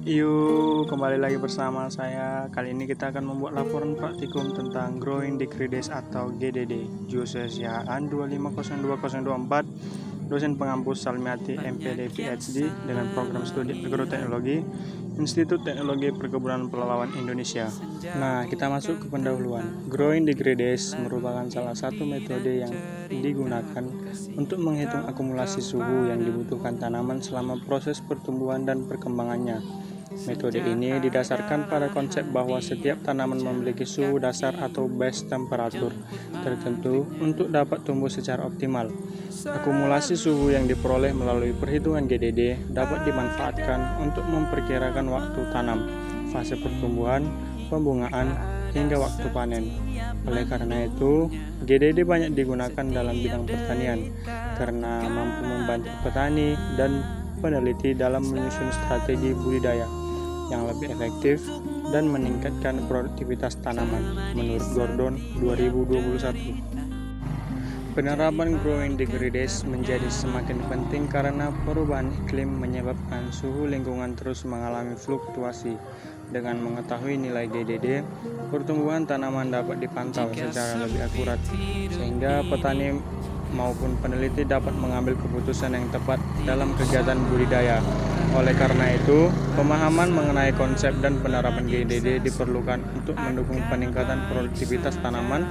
Yuk, kembali lagi bersama saya. Kali ini kita akan membuat laporan praktikum tentang Growing Degree Days atau GDD. Jurusan 2502-024, dosen pengampus Salmiati MPD PhD dengan program studi agroteknologi, Institut Teknologi Perkebunan Pelalawan Indonesia. Nah, kita masuk ke pendahuluan. Growing Degree Days merupakan salah satu metode yang digunakan untuk menghitung akumulasi suhu yang dibutuhkan tanaman selama proses pertumbuhan dan perkembangannya. Metode ini didasarkan pada konsep bahwa setiap tanaman memiliki suhu dasar atau base temperature tertentu untuk dapat tumbuh secara optimal. Akumulasi suhu yang diperoleh melalui perhitungan GDD dapat dimanfaatkan untuk memperkirakan waktu tanam, fase pertumbuhan, pembungaan, hingga waktu panen. Oleh karena itu, GDD banyak digunakan dalam bidang pertanian karena mampu membantu petani dan peneliti dalam menyusun strategi budidaya yang lebih efektif dan meningkatkan produktivitas tanaman, menurut Gordon 2021. Penerapan Growing Degree Days menjadi semakin penting karena perubahan iklim menyebabkan suhu lingkungan terus mengalami fluktuasi. Dengan mengetahui nilai GDD, pertumbuhan tanaman dapat dipantau secara lebih akurat, sehingga petani maupun peneliti dapat mengambil keputusan yang tepat dalam kegiatan budidaya. Oleh karena itu, pemahaman mengenai konsep dan penerapan GDD diperlukan untuk mendukung peningkatan produktivitas tanaman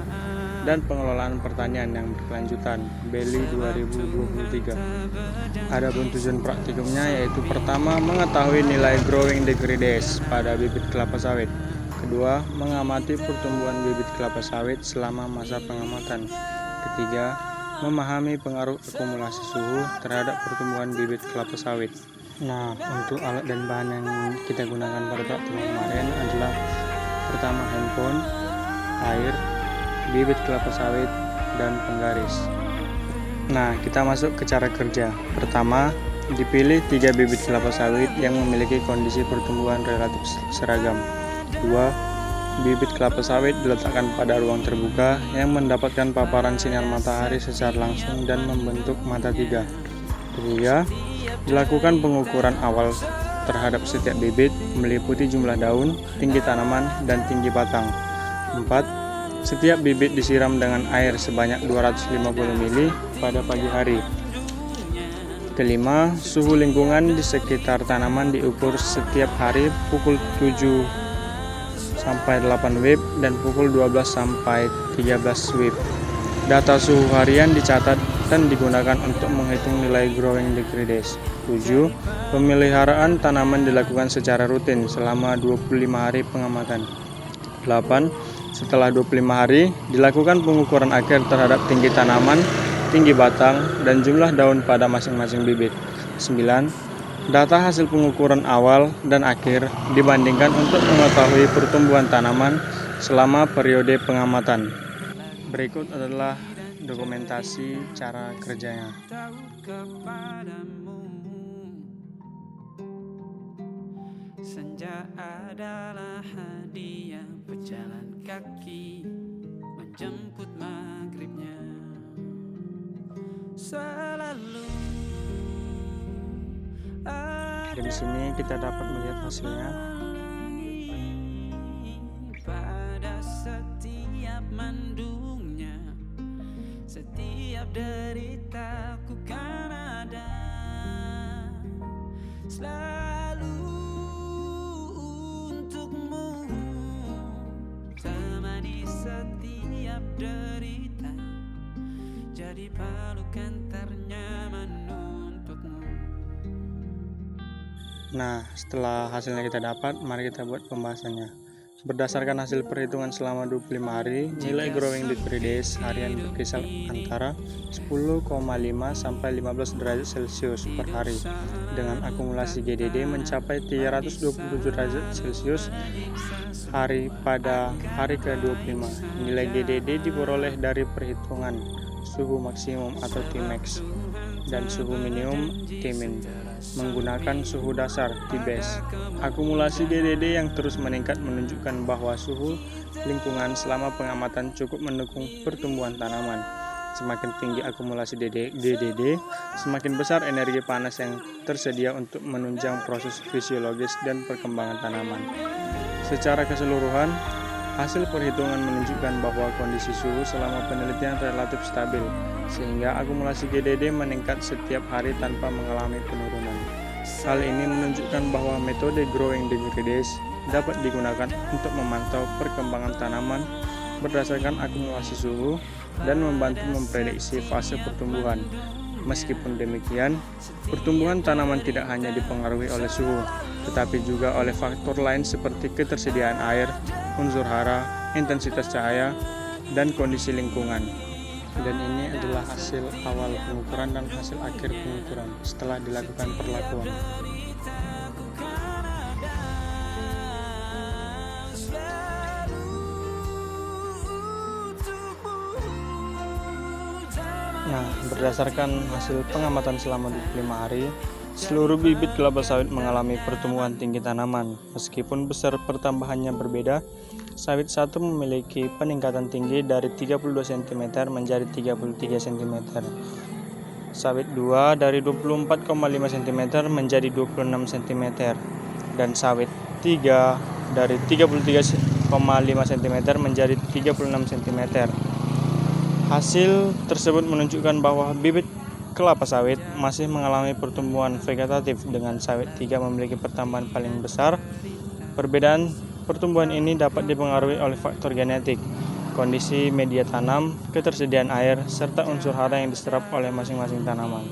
dan pengelolaan pertanian yang berkelanjutan. Bailey 2023. Adapun tujuan praktikumnya yaitu pertama, mengetahui nilai Growing Degree Days pada bibit kelapa sawit. Kedua, mengamati pertumbuhan bibit kelapa sawit selama masa pengamatan. Ketiga, memahami pengaruh akumulasi suhu terhadap pertumbuhan bibit kelapa sawit. Nah, untuk alat dan bahan yang kita gunakan pada praktikum kemarin adalah pertama handphone, air, bibit kelapa sawit, dan penggaris. Nah, kita masuk ke cara kerja. Pertama, dipilih 3 bibit kelapa sawit yang memiliki kondisi pertumbuhan relatif seragam. 2. Bibit kelapa sawit diletakkan pada ruang terbuka yang mendapatkan paparan sinar matahari secara langsung dan membentuk mata 3. 3. Dilakukan pengukuran awal terhadap setiap bibit meliputi jumlah daun, tinggi tanaman, dan tinggi batang. 4. Setiap bibit disiram dengan air sebanyak 250 ml pada pagi hari. Kelima, suhu lingkungan di sekitar tanaman diukur setiap hari pukul 7 sampai 8 WIB dan pukul 12 sampai 13 WIB. Data suhu harian dicatat dan digunakan untuk menghitung nilai Growing Degree Days. 7. Pemeliharaan tanaman dilakukan secara rutin selama 25 hari pengamatan. 8. Setelah 25 hari, dilakukan pengukuran akhir terhadap tinggi tanaman, tinggi batang, dan jumlah daun pada masing-masing bibit. 9. Data hasil pengukuran awal dan akhir dibandingkan untuk mengetahui pertumbuhan tanaman selama periode pengamatan. Berikut adalah dokumentasi cara kerjanya. Senja adalah hadiah berjalan kaki menjemput maghribnya. Selalu Di sini kita dapat melihat hasilnya. pada setiap mendungnya, setiap deritaku kan ada selalu untukmu, temani setiap derita, jadi pelukan ternyaman untukmu. Nah, setelah hasilnya kita dapat, mari kita buat pembahasannya. Berdasarkan hasil perhitungan selama 25 hari, nilai Growing Degree Days harian berkisar antara 10,5 sampai 15 derajat Celcius per hari, dengan akumulasi GDD mencapai 327 derajat Celcius hari pada hari ke-25. Nilai GDD diperoleh dari perhitungan suhu maksimum atau Tmax dan suhu minimum Tmin menggunakan suhu dasar Tbase. Akumulasi GDD yang terus meningkat menunjukkan bahwa suhu lingkungan selama pengamatan cukup mendukung pertumbuhan tanaman. Semakin tinggi akumulasi GDD, semakin besar energi panas yang tersedia untuk menunjang proses fisiologis dan perkembangan tanaman. Secara keseluruhan, hasil perhitungan menunjukkan bahwa kondisi suhu selama penelitian relatif stabil, sehingga akumulasi GDD meningkat setiap hari tanpa mengalami penurunan. Hal ini menunjukkan bahwa metode growing degradation dapat digunakan untuk memantau perkembangan tanaman berdasarkan akumulasi suhu dan membantu memprediksi fase pertumbuhan. Meskipun demikian, pertumbuhan tanaman tidak hanya dipengaruhi oleh suhu, tetapi juga oleh faktor lain seperti ketersediaan air, unsur hara, intensitas cahaya, dan kondisi lingkungan. Dan ini adalah hasil awal pengukuran dan hasil akhir pengukuran setelah dilakukan perlakuan. Nah, berdasarkan hasil pengamatan selama 25 hari, seluruh bibit kelapa sawit mengalami pertumbuhan tinggi tanaman. Meskipun besar pertambahannya berbeda, sawit 1 memiliki peningkatan tinggi dari 32 cm menjadi 33 cm. Sawit 2 dari 24,5 cm menjadi 26 cm. Dan sawit 3 dari 33,5 cm menjadi 36 cm. Hasil tersebut menunjukkan bahwa bibit kelapa sawit masih mengalami pertumbuhan vegetatif dengan sawit 3 memiliki pertambahan paling besar. Perbedaan pertumbuhan ini dapat dipengaruhi oleh faktor genetik, kondisi media tanam, ketersediaan air, serta unsur hara yang diserap oleh masing-masing tanaman.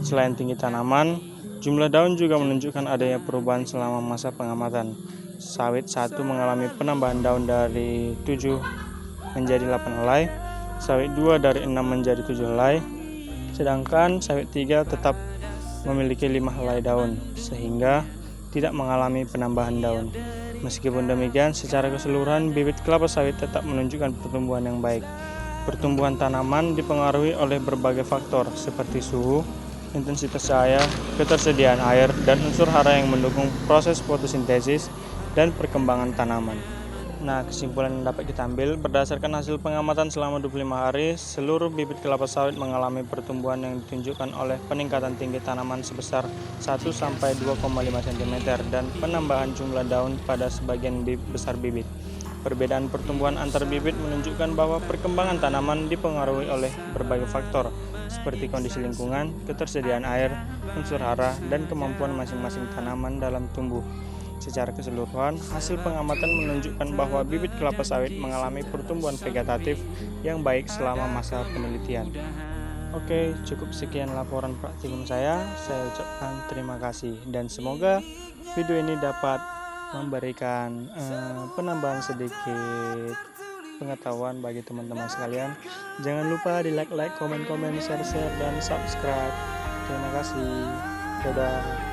Selain tinggi tanaman, jumlah daun juga menunjukkan adanya perubahan selama masa pengamatan. Sawit 1 mengalami penambahan daun dari 7 menjadi 8 helai, sawit 2 dari 6 menjadi 7 helai, sedangkan sawit 3 tetap memiliki 5 helai daun, sehingga tidak mengalami penambahan daun. Meskipun demikian, secara keseluruhan bibit kelapa sawit tetap menunjukkan pertumbuhan yang baik. Pertumbuhan tanaman dipengaruhi oleh berbagai faktor seperti suhu, intensitas cahaya, ketersediaan air, dan unsur hara yang mendukung proses fotosintesis dan perkembangan tanaman. Nah, kesimpulan yang dapat kita ambil berdasarkan hasil pengamatan selama 25 hari, seluruh bibit kelapa sawit mengalami pertumbuhan yang ditunjukkan oleh peningkatan tinggi tanaman sebesar 1-2,5 cm dan penambahan jumlah daun pada sebagian besar bibit. Perbedaan pertumbuhan antar bibit menunjukkan bahwa perkembangan tanaman dipengaruhi oleh berbagai faktor seperti kondisi lingkungan, ketersediaan air, unsur hara, dan kemampuan masing-masing tanaman dalam tumbuh. Secara keseluruhan, hasil pengamatan menunjukkan bahwa bibit kelapa sawit mengalami pertumbuhan vegetatif yang baik selama masa penelitian. Oke, cukup sekian laporan praktikum saya. Saya ucapkan terima kasih dan semoga video ini dapat memberikan penambahan sedikit pengetahuan bagi teman-teman sekalian. Jangan lupa di like, komen, share, dan subscribe. Terima kasih. Dadah.